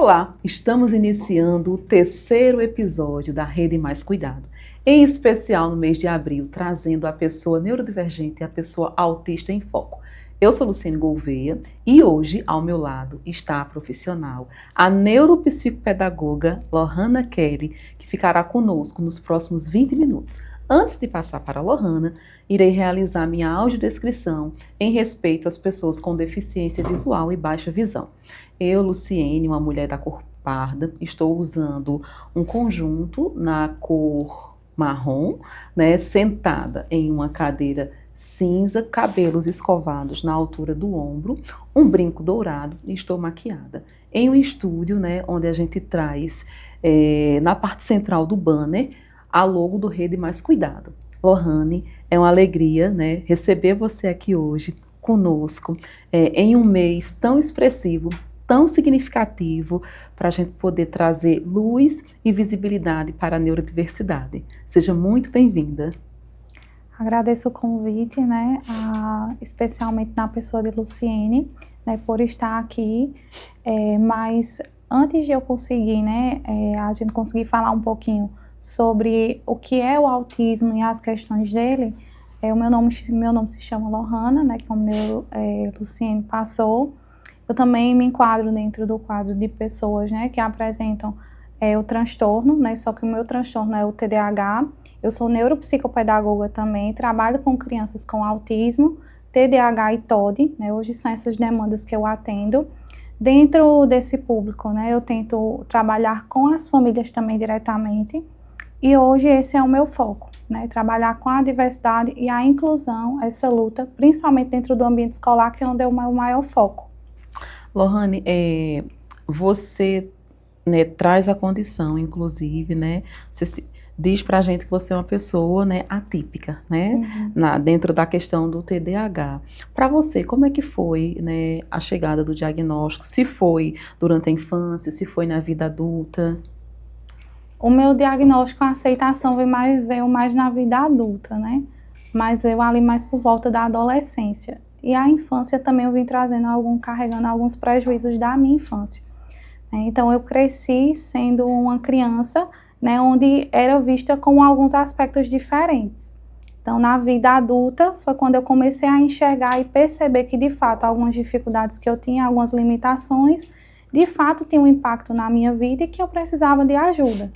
Olá, estamos iniciando o terceiro episódio da Rede Mais Cuidado, em especial no mês de abril, trazendo a pessoa neurodivergente e a pessoa autista em foco. Eu sou Luciene Gouveia e hoje, ao meu lado, está a profissional, a neuropsicopedagoga Lohana Kelly, que ficará conosco nos próximos 20 minutos. Antes de passar para a Lohana, irei realizar minha audiodescrição em respeito às pessoas com deficiência visual e baixa visão. Eu, Luciene, uma mulher da cor parda, estou usando um conjunto na cor marrom, né, sentada em uma cadeira cinza, cabelos escovados na altura do ombro, um brinco dourado e estou maquiada. Em um estúdio, né, onde a gente traz, na parte central do banner, a logo do Rede Mais Cuidado. Lohane, é uma alegria, né, receber você aqui hoje conosco, em um mês tão expressivo, tão significativo, para a gente poder trazer luz e visibilidade para a neurodiversidade. Seja muito bem-vinda. Agradeço o convite, né, especialmente na pessoa de Luciene, né, por estar aqui, mas antes de eu conseguir, né, a gente conseguir falar um pouquinho sobre o que é o autismo e as questões dele, o meu nome se chama Lohana, né, como Luciene passou. Eu também me enquadro dentro do quadro de pessoas, né, que apresentam o transtorno, né, só que o meu transtorno é o TDAH. Eu sou neuropsicopedagoga também, trabalho com crianças com autismo, TDAH e TOD, né, hoje são essas demandas que eu atendo. Dentro desse público, né, eu tento trabalhar com as famílias também diretamente, e hoje esse é o meu foco, né, trabalhar com a diversidade e a inclusão, essa luta, principalmente dentro do ambiente escolar, que é onde é o meu maior foco. Lohane, você, né, traz a condição, inclusive, né, você diz pra gente que você é uma pessoa, né, atípica, né, dentro da questão do TDAH. Para você, como é que foi, né, a chegada do diagnóstico? Se foi durante a infância, se foi na vida adulta? O meu diagnóstico, a aceitação veio mais na vida adulta, né, mas veio ali mais por volta da adolescência. E a infância também eu vim carregando alguns prejuízos da minha infância. Então eu cresci sendo uma criança, né, onde era vista com alguns aspectos diferentes. Então na vida adulta foi quando eu comecei a enxergar e perceber que de fato algumas dificuldades que eu tinha, algumas limitações, de fato tinham um impacto na minha vida e que eu precisava de ajuda.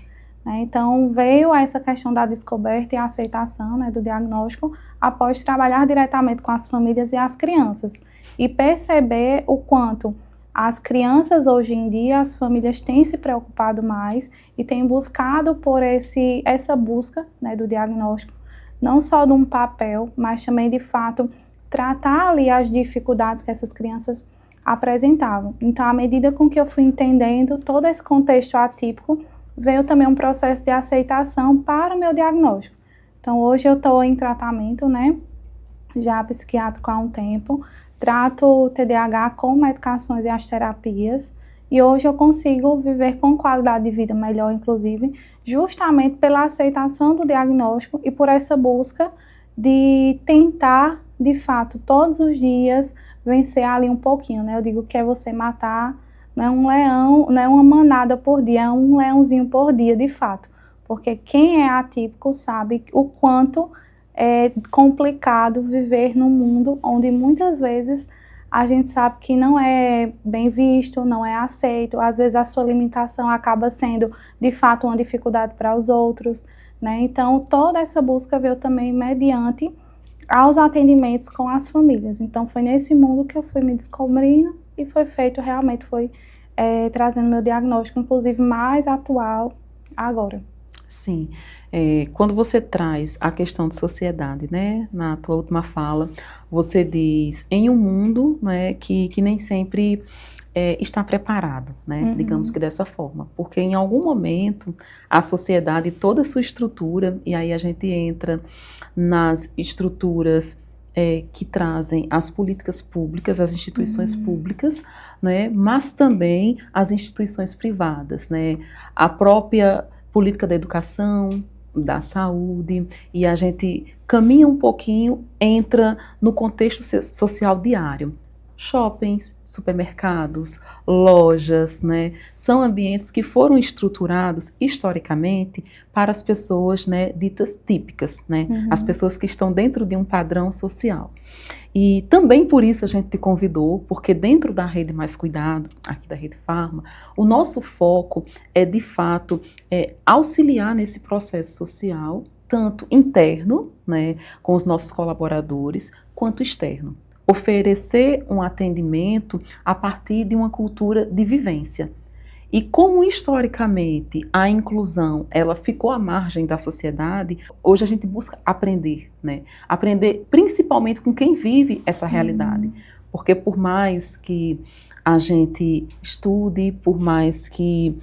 Então veio essa questão da descoberta e a aceitação, né, do diagnóstico após trabalhar diretamente com as famílias e as crianças e perceber o quanto as crianças hoje em dia, as famílias têm se preocupado mais e têm buscado por essa busca, né, do diagnóstico, não só de um papel, mas também de fato tratar ali as dificuldades que essas crianças apresentavam. Então, à medida com que eu fui entendendo todo esse contexto atípico, veio também um processo de aceitação para o meu diagnóstico. Então, hoje eu estou em tratamento, né, já psiquiátrico há um tempo, trato o TDAH com medicações e as terapias, e hoje eu consigo viver com qualidade de vida melhor, inclusive, justamente pela aceitação do diagnóstico e por essa busca de tentar, de fato, todos os dias, vencer ali um pouquinho, né? Eu digo que é você matar, não é um leão, não é uma manada por dia, é um leãozinho por dia, de fato. Porque quem é atípico sabe o quanto é complicado viver num mundo onde muitas vezes a gente sabe que não é bem visto, não é aceito, às vezes a sua limitação acaba sendo de fato uma dificuldade para os outros, né? Então toda essa busca veio também mediante aos atendimentos com as famílias. Então foi nesse mundo que eu fui me descobrindo e foi feito realmente, trazendo meu diagnóstico, inclusive mais atual agora. Sim, quando você traz a questão de sociedade, né, na tua última fala, você diz, em um mundo, né, que nem sempre está preparado, né, digamos que dessa forma, porque em algum momento a sociedade, toda a sua estrutura, e aí a gente entra nas estruturas que trazem as políticas públicas, as instituições públicas, né, mas também as instituições privadas, né, a própria política da educação, da saúde, e a gente caminha um pouquinho, entra no contexto social diário. Shoppings, supermercados, lojas, né? São ambientes que foram estruturados historicamente para as pessoas, né, ditas típicas, né? As pessoas que estão dentro de um padrão social. E também por isso a gente te convidou, porque dentro da Rede Mais Cuidado, aqui da Rede Pharma, o nosso foco é, de fato, auxiliar nesse processo social, tanto interno, né, com os nossos colaboradores, quanto externo. Oferecer um atendimento a partir de uma cultura de vivência. E como historicamente a inclusão ela ficou à margem da sociedade, hoje a gente busca aprender, né? Aprender principalmente com quem vive essa realidade. Porque por mais que a gente estude, por mais que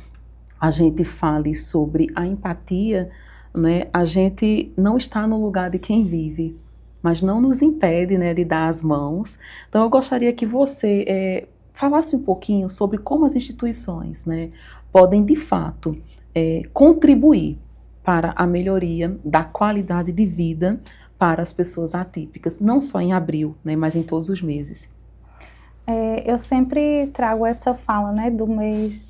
a gente fale sobre a empatia, né, a gente não está no lugar de quem vive, mas não nos impede, né, de dar as mãos. Então eu gostaria que você falasse um pouquinho sobre como as instituições, né, podem de fato contribuir para a melhoria da qualidade de vida para as pessoas atípicas, não só em abril, né, mas em todos os meses. Eu sempre trago essa fala, né, do mês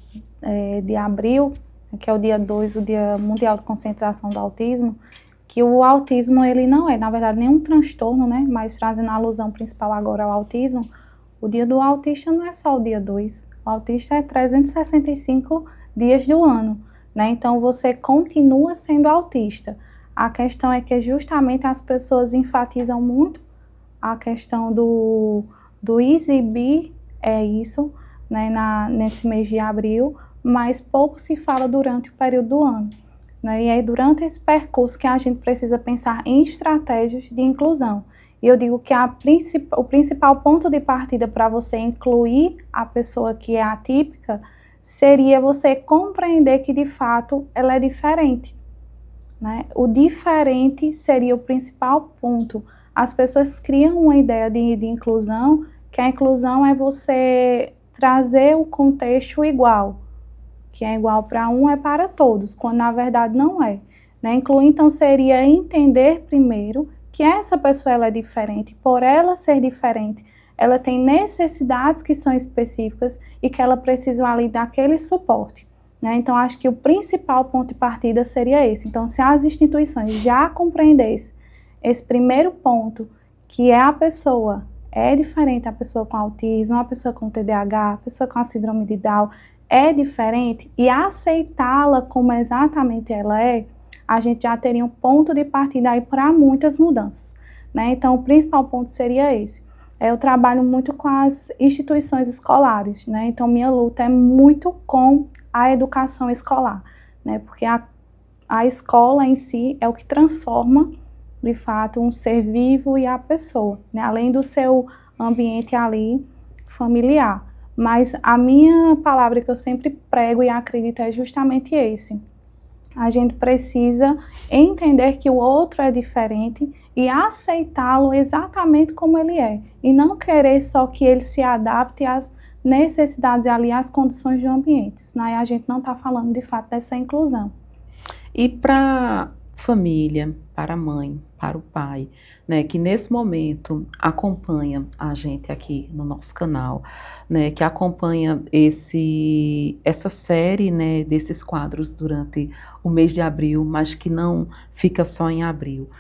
de abril, que é o dia 2, o Dia Mundial de Conscientização do Autismo, que o autismo ele não é, na verdade, nenhum transtorno, né, mas trazendo a alusão principal agora ao autismo, o dia do autista não é só o dia 2, o autista é 365 dias do ano, né, então você continua sendo autista. A questão é que justamente as pessoas enfatizam muito a questão do exibir, isso, né, nesse mês de abril, mas pouco se fala durante o período do ano. Né, e é durante esse percurso que a gente precisa pensar em estratégias de inclusão. E eu digo que o principal ponto de partida para você incluir a pessoa que é atípica seria você compreender que, de fato, ela é diferente. Né? O diferente seria o principal ponto. As pessoas criam uma ideia de inclusão, que a inclusão é você trazer o contexto igual, que é igual para um é para todos, quando na verdade não é. Né? Incluir, então, seria entender primeiro que essa pessoa ela é diferente, por ela ser diferente, ela tem necessidades que são específicas e que ela precisa ali daquele suporte. Né? Então, acho que o principal ponto de partida seria esse. Então, se as instituições já compreendessem esse primeiro ponto, que é a pessoa é diferente, a pessoa com autismo, a pessoa com TDAH, a pessoa com a síndrome de Down, é diferente, e aceitá-la como exatamente ela é, a gente já teria um ponto de partida aí para muitas mudanças. Né? Então, o principal ponto seria esse. Eu trabalho muito com as instituições escolares, né? Então minha luta é muito com a educação escolar, né? Porque a escola em si é o que transforma, de fato, um ser vivo e a pessoa, né? Além do seu ambiente ali familiar. Mas a minha palavra que eu sempre prego e acredito é justamente esse. A gente precisa entender que o outro é diferente e aceitá-lo exatamente como ele é. E não querer só que ele se adapte às necessidades e ali às condições do ambiente. Senão a gente não está falando de fato dessa inclusão. E para família, para a mãe, para o pai, né, que nesse momento acompanha a gente aqui no nosso canal, né, que acompanha essa série, né, desses quadros durante o mês de abril, mas que não fica só em abril.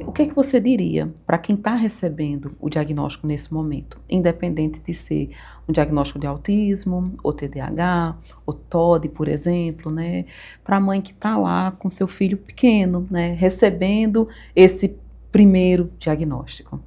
O que é que você diria para quem está recebendo o diagnóstico nesse momento, independente de ser um diagnóstico de autismo, ou TDAH, ou TOD, por exemplo, né, para a mãe que está lá com seu filho pequeno, né, recebendo esse primeiro diagnóstico?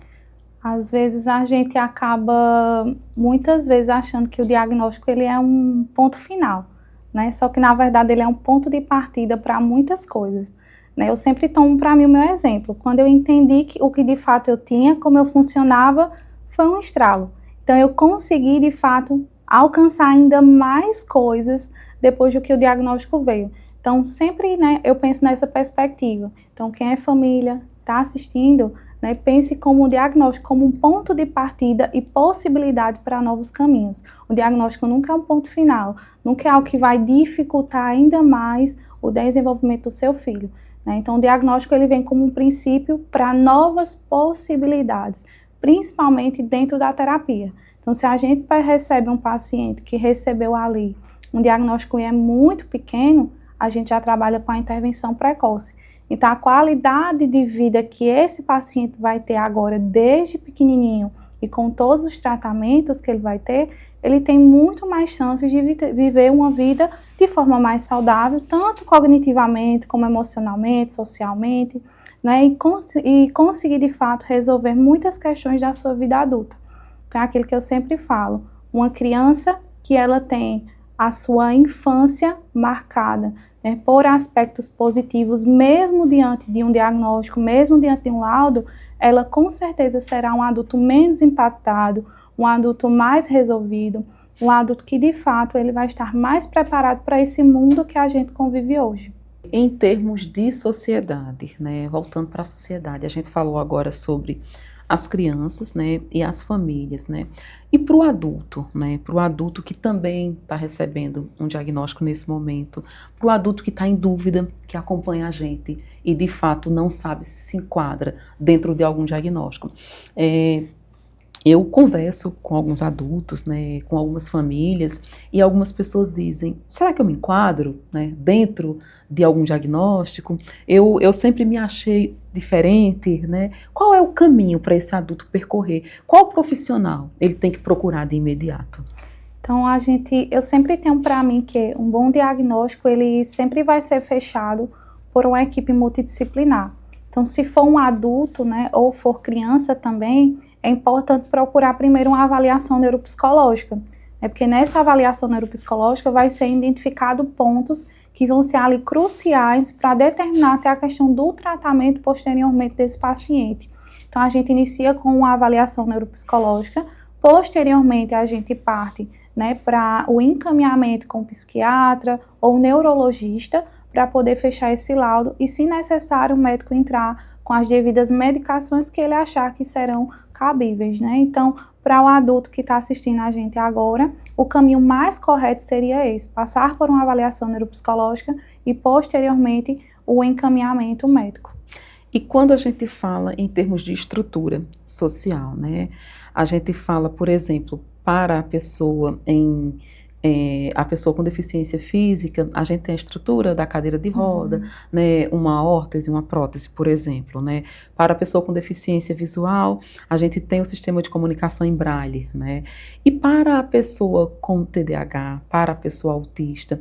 Às vezes a gente acaba, muitas vezes, achando que o diagnóstico ele é um ponto final, né? Só que na verdade ele é um ponto de partida para muitas coisas. Né? Eu sempre tomo para mim o meu exemplo. Quando eu entendi que o que de fato eu tinha, como eu funcionava, foi um estralo. Então eu consegui de fato alcançar ainda mais coisas depois do que o diagnóstico veio. Então sempre, né, eu penso nessa perspectiva. Então quem é família, está assistindo, né, pense como o diagnóstico como um ponto de partida e possibilidade para novos caminhos. O diagnóstico nunca é um ponto final, nunca é algo que vai dificultar ainda mais o desenvolvimento do seu filho. Né? Então o diagnóstico ele vem como um princípio para novas possibilidades, principalmente dentro da terapia. Então, se a gente recebe um paciente que recebeu ali um diagnóstico e é muito pequeno, a gente já trabalha com a intervenção precoce. Então, a qualidade de vida que esse paciente vai ter agora, desde pequenininho, e com todos os tratamentos que ele vai ter, ele tem muito mais chances de viver uma vida de forma mais saudável, tanto cognitivamente, como emocionalmente, socialmente, né? E conseguir, de fato, resolver muitas questões da sua vida adulta. Então, é aquilo que eu sempre falo, uma criança que ela tem a sua infância marcada, né, por aspectos positivos, mesmo diante de um diagnóstico, mesmo diante de um laudo, ela com certeza será um adulto menos impactado, um adulto mais resolvido, um adulto que de fato ele vai estar mais preparado para esse mundo que a gente convive hoje. Em termos de sociedade, né, voltando para a sociedade, a gente falou agora sobre as crianças, né, e as famílias, né, e para o adulto, né, para o adulto que também está recebendo um diagnóstico nesse momento, para o adulto que está em dúvida, que acompanha a gente e de fato não sabe se enquadra dentro de algum diagnóstico. Eu converso com alguns adultos, né, com algumas famílias, e algumas pessoas dizem, será que eu me enquadro, né, dentro de algum diagnóstico? Eu sempre me achei diferente, né? Qual é o caminho para esse adulto percorrer? Qual profissional ele tem que procurar de imediato? Então, eu sempre tenho para mim que um bom diagnóstico, ele sempre vai ser fechado por uma equipe multidisciplinar. Então, se for um adulto, né, ou for criança também, é importante procurar primeiro uma avaliação neuropsicológica, né, porque nessa avaliação neuropsicológica vai ser identificado pontos que vão ser ali cruciais para determinar até a questão do tratamento posteriormente desse paciente. Então, a gente inicia com uma avaliação neuropsicológica, posteriormente a gente parte, né, para o encaminhamento com o psiquiatra ou neurologista, para poder fechar esse laudo e, se necessário, o médico entrar com as devidas medicações que ele achar que serão cabíveis, né? Então, para o adulto que está assistindo a gente agora, o caminho mais correto seria esse, passar por uma avaliação neuropsicológica e, posteriormente, o encaminhamento médico. E quando a gente fala em termos de estrutura social, né? A gente fala, por exemplo, para a pessoa a pessoa com deficiência física, a gente tem a estrutura da cadeira de roda, né, uma órtese, uma prótese, por exemplo, né. Para a pessoa com deficiência visual, a gente tem o sistema de comunicação em braille, né. E para a pessoa com TDAH, para a pessoa autista,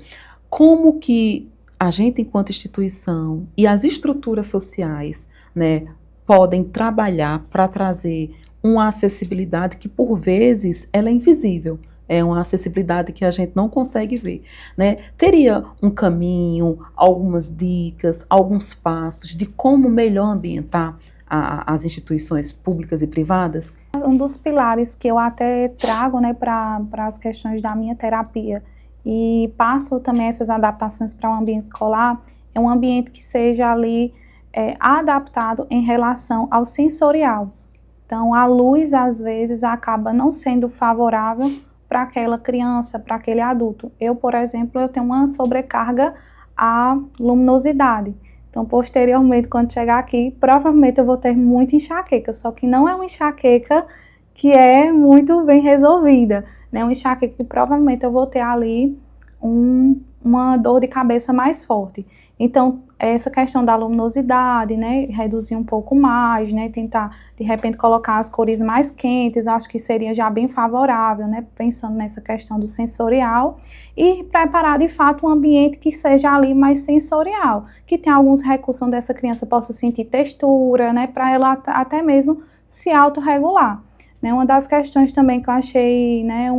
como que a gente, enquanto instituição, e as estruturas sociais, né, podem trabalhar para trazer uma acessibilidade que, por vezes, ela é invisível. É uma acessibilidade que a gente não consegue ver, né? Teria um caminho, algumas dicas, alguns passos de como melhor ambientar as instituições públicas e privadas? Um dos pilares que eu até trago, né, para as questões da minha terapia e passo também essas adaptações para o ambiente escolar, é um ambiente que seja ali adaptado em relação ao sensorial. Então, a luz, às vezes, acaba não sendo favorável para aquela criança, para aquele adulto. Eu, por exemplo, eu tenho uma sobrecarga à luminosidade. Então, posteriormente, quando chegar aqui, provavelmente eu vou ter muita enxaqueca, só que não é uma enxaqueca que é muito bem resolvida, né? Uma enxaqueca que provavelmente eu vou ter ali uma dor de cabeça mais forte. Então, essa questão da luminosidade, né, reduzir um pouco mais, né, tentar, de repente, colocar as cores mais quentes, acho que seria já bem favorável, né, pensando nessa questão do sensorial, e preparar, de fato, um ambiente que seja ali mais sensorial, que tenha alguns recursos onde essa criança possa sentir textura, né, para ela até mesmo se autorregular. Né, uma das questões também que eu achei, né,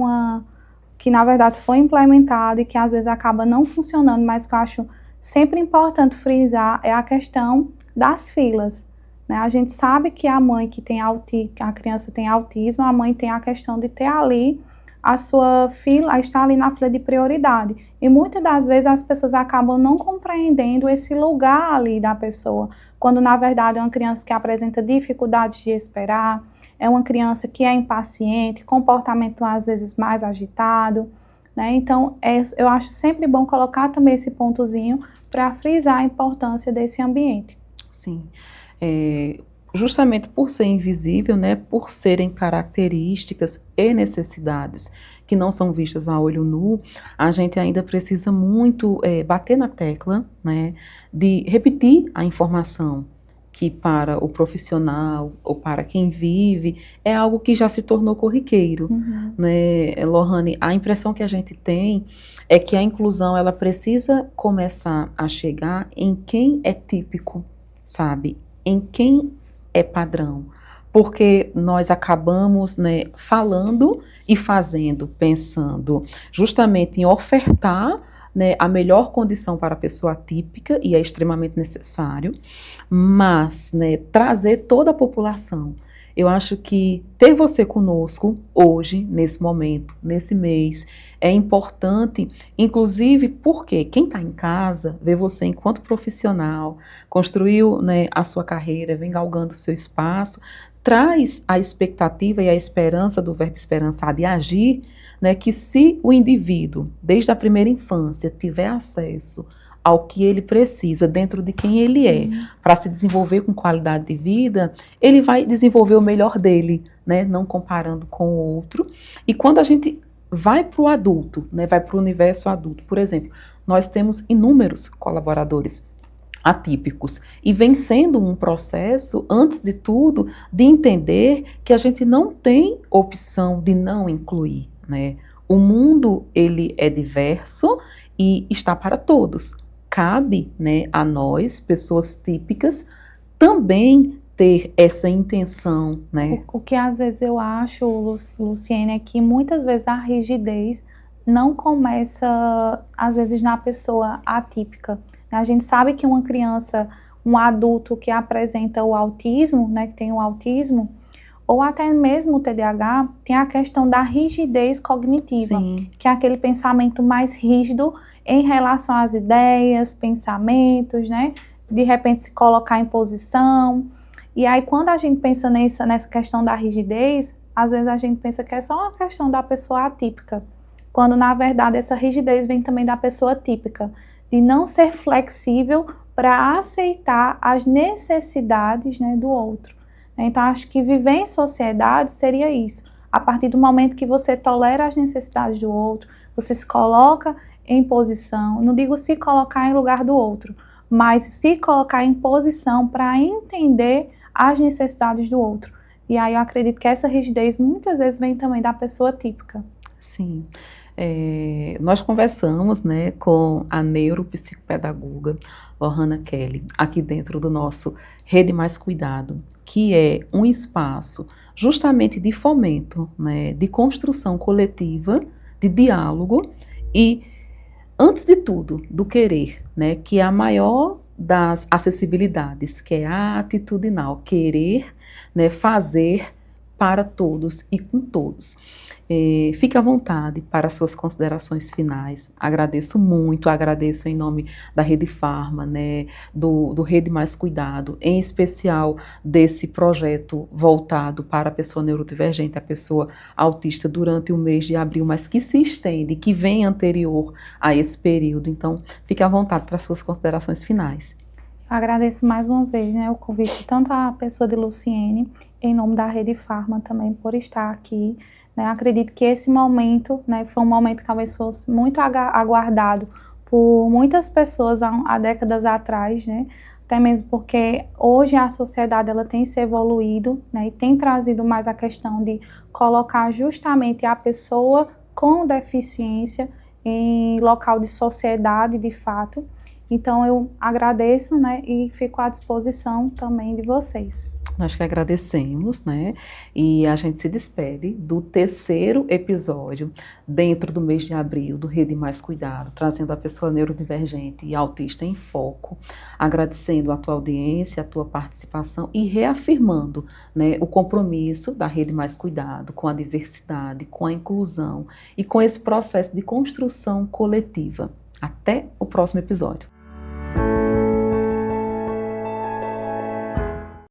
que na verdade foi implementado e que às vezes acaba não funcionando, mas que eu acho sempre importante frisar é a questão das filas, né? A gente sabe que a mãe que tem a criança tem autismo, a mãe tem a questão de ter ali a sua fila, estar ali na fila de prioridade. E muitas das vezes as pessoas acabam não compreendendo esse lugar ali da pessoa, quando na verdade é uma criança que apresenta dificuldades de esperar, é uma criança que é impaciente, comportamento às vezes mais agitado, né? Então, eu acho sempre bom colocar também esse pontozinho para frisar a importância desse ambiente. Sim. justamente por ser invisível, né, por serem características e necessidades que não são vistas a olho nu, a gente ainda precisa muito bater na tecla, né, de repetir a informação que para o profissional ou para quem vive é algo que já se tornou corriqueiro, né, Lohane? A impressão que a gente tem é que a inclusão ela precisa começar a chegar em quem é típico, sabe? Em quem é padrão, porque nós acabamos, né, falando e fazendo, pensando justamente em ofertar, né, a melhor condição para a pessoa atípica, e é extremamente necessário, mas, né, trazer toda a população. Eu acho que ter você conosco hoje, nesse momento, nesse mês, é importante, inclusive porque quem está em casa vê você enquanto profissional, construiu, né, a sua carreira, vem galgando o seu espaço, traz a expectativa e a esperança do verbo esperançar de agir, né, que se o indivíduo, desde a primeira infância, tiver acesso ao que ele precisa dentro de quem ele é, para se desenvolver com qualidade de vida, ele vai desenvolver o melhor dele, né, não comparando com o outro. E quando a gente vai para o adulto, né, vai para o universo adulto, por exemplo, nós temos inúmeros colaboradores atípicos e vem sendo um processo, antes de tudo, de entender que a gente não tem opção de não incluir, né? O mundo, ele é diverso e está para todos. Cabe, né, a nós, pessoas típicas, também ter essa intenção, né? O que às vezes eu acho, Luciene, é que muitas vezes a rigidez não começa, às vezes, na pessoa atípica. A gente sabe que uma criança, um adulto que apresenta o autismo, né, que tem o autismo, ou até mesmo o TDAH, tem a questão da rigidez cognitiva, Sim. que é aquele pensamento mais rígido em relação às ideias, pensamentos, né? De repente se colocar em posição. E aí quando a gente pensa nessa questão da rigidez, às vezes a gente pensa que é só uma questão da pessoa atípica, quando na verdade essa rigidez vem também da pessoa típica, de não ser flexível para aceitar as necessidades, né, do outro. Então, acho que viver em sociedade seria isso. A partir do momento que você tolera as necessidades do outro, você se coloca em posição, não digo se colocar em lugar do outro, mas se colocar em posição para entender as necessidades do outro. E aí eu acredito que essa rigidez muitas vezes vem também da pessoa típica. Sim. Nós conversamos, né, com a neuropsicopedagoga Lohana Kelly, aqui dentro do nosso Rede Mais Cuidado, que é um espaço justamente de fomento, né, de construção coletiva, de diálogo e, antes de tudo, do querer, né, que é a maior das acessibilidades, que é a atitudinal, querer, né, fazer para todos e com todos. Fique à vontade para suas considerações finais. Agradeço muito, agradeço em nome da Rede Pharma, né, do Rede Mais Cuidado, em especial desse projeto voltado para a pessoa neurodivergente, a pessoa autista durante o mês de abril, mas que se estende, que vem anterior a esse período. Então, fique à vontade para suas considerações finais. Agradeço mais uma vez, né, o convite, tanto à pessoa de Luciene, em nome da Rede Pharma também, por estar aqui. Né, acredito que esse momento, né, foi um momento que talvez fosse muito aguardado por muitas pessoas há décadas atrás, né, até mesmo porque hoje a sociedade ela tem se evoluído, né, e tem trazido mais a questão de colocar justamente a pessoa com deficiência em local de sociedade, de fato. Então eu agradeço, né, e fico à disposição também de vocês. Nós que agradecemos, né? E a gente se despede do terceiro episódio dentro do mês de abril do Rede Mais Cuidado, trazendo a pessoa neurodivergente e autista em foco, agradecendo a tua audiência, a tua participação e reafirmando, né, o compromisso da Rede Mais Cuidado com a diversidade, com a inclusão e com esse processo de construção coletiva. Até o próximo episódio.